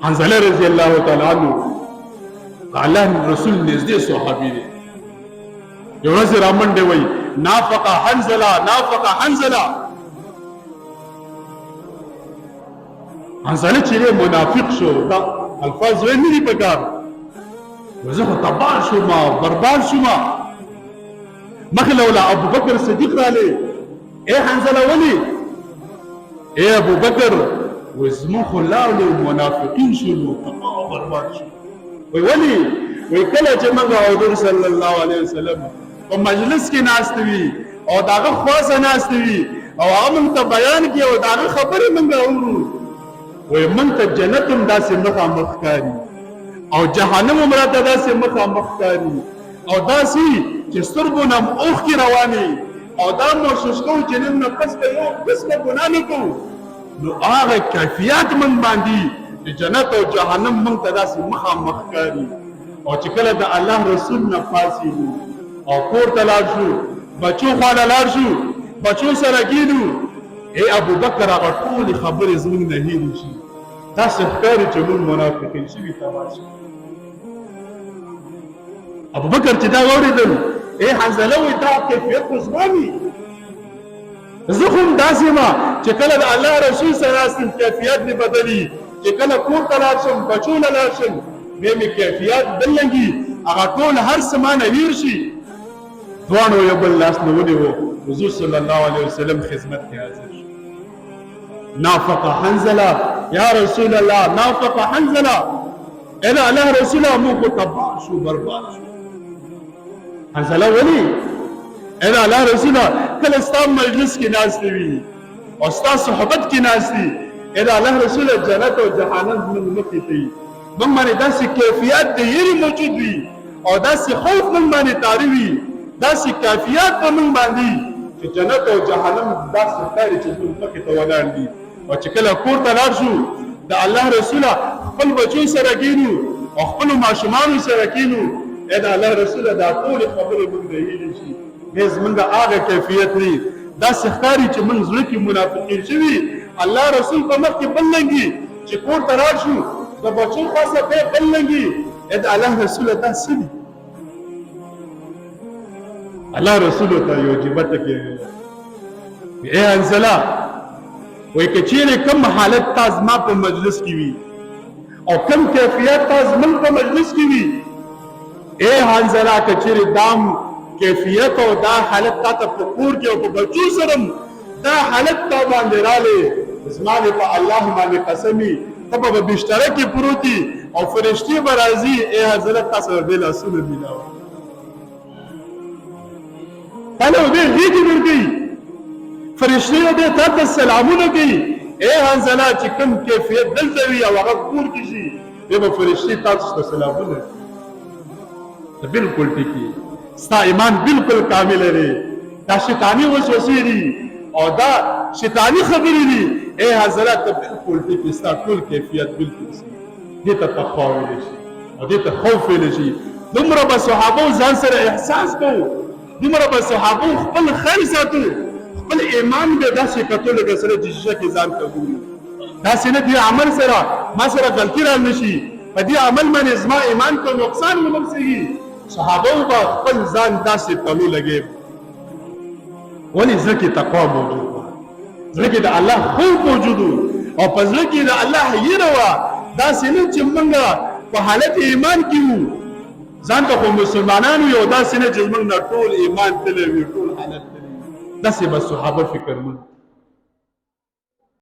حنزله رضی الله تعالی عنہ الله رسول نږدې صحابي دی. یو ورځ رامنډه وای نافق حنزله حنزله چې منافق شو دا الفاظ وې نه دي پکار وزه تبار شو ما برباد شو ما مخلولا ابو بکر صدیق راله اے حنزله ولی اے ابو بکر وزمو خلاو منافقین شو تبار برباد شو وی ولی وی کله چې موږ حضور صلی الله علیه وسلم په مجلس کې ناست وي او داغه خواصه ناست وي او هغه موږ ته بیان کوي او داغه خبرې موږ اورو وی موږ ته جنت هم داسې مخامخ ښکاري او جهنم هم راته داسې مخامخ ښکاري او داسې چې سترګو نه اوښکې روانې او دا محسوس کوو چې نن نه پس به یو قسمه ګناه نه کوو نو هغه کیفیت موږ باندې چې جنت او جهنم موږ ته داسې مخامخ ښکاري او چې کله د الله رسول نه پاڅېږو او کور ته لاړ شو بچو خواله لاړ شو بچو سره کېنو ای ابو بکر هغه ټولې خبرې زموږ نه هېرې شي داسې ښکاري چې موږ منافقین شوي تباه شي. ابو بکر چې دا واورېدل ای حنزله وایي دا کیفیت خو زما وي زه خو هم داسې یم چې کله د الله رسول سره ناست کیفیت مې بدلي چې کله کور ته لاړ شم بچو له لاړ شم بیا مې کیفیت بدلېږي هغه ټول هر څه مانه هېر شي. دواړو یو بل لاس نه ونیو حضور صلی الله علیه وسلم خدمت کې حاضر شو. نافق حنزله یا رسول الله نافق حنزله اله الله رسوله موږ تباه شو برباد شو. حنزله ولی اله الله رسوله کله ستا مجلس کې ناست وي او ستا صحبت کې ناست وي اله الله رسوله جنت او جهنم موږ مخې ته وي موږ باندې داسې کیفیت د یېرې موجود وي او داسې خوف موږ باندې طاری وي داسې کیفیت په موږ باندې چې جنت او جهنم داسې ښکاري چې موږ مخې ته ولاړ دي او چې کله کور ته لاړ شو د الله رسوله خپل بچو سره کېنو او خپلو ماشومانو سره کېنو ای د الله رسوله دا ټولې خبرې موږ ته هېرې شي بیا زموږ هغه کیفیت نه داسې ښکاري چې موږ زړه کې منافقین شوي الله رسول په مخ کې بل لنګي چې کور ته لاړ شو د بچو خاصه بیا بل لنګي ای د الله رسوله دا څه دي الله رسول ته یو جبت کې اے حنزله وای که چیرې کم حالت تا زما په مجلس کې وي او کم کیفیت تا زموږ په مجلس کې وي اے حنزله که چیرې دام کیفیت او دا حالت تا ته په کور کې او په بچو سره دا حالت تا باندې رالی زما دې په الله باندې قسمي ته به بستره کې پروتي او فرشتې به راځي اے حنزله تا سره بې لاسونه میلاوي تاله به غېږې ورکوي فرشتې به تا ته سلامونه کوي اے حنزله چې کوم کیفیت دلته وي او هغه کور کې شي بیا به فرشتې تاسو ته سلامونه ته بالکل ټیکي ستا ایمان بالکل کامل دی دا شیطاني وسوسې دي او دا شیطاني خبرې دي اے حنزله ته بالکل ټیکي ستا ټول کیفیت بالکل سي دې ته تقوا ویلی شي او دې ته خوف ویلی شي دومره به صحابو ځان سره احساس کوو دومره به صحابو خپل خیر ساتو خپل ایمان به داسې کتو لکه سره چې شیشه کې ځان ته ګوري داسې نه دې عمل سره ما سره غلطي را نشي په دې عمل باندې زما ایمان ته نقصان ونه رسېږي صحابو به خپل ځان داسې تلو لګي ولې زړه کې تقوا موجود وه زړه کې د الله خوف موجود و او په زړه کې د الله یېره وه داسې نه چې موږ په حالت ایمان کې وو ځان ته خو مسلمانان یو داسې نه چې موږ نه ټول ایمان تللی وي ټول حالت تللی وي داسې به صحابه فکر مند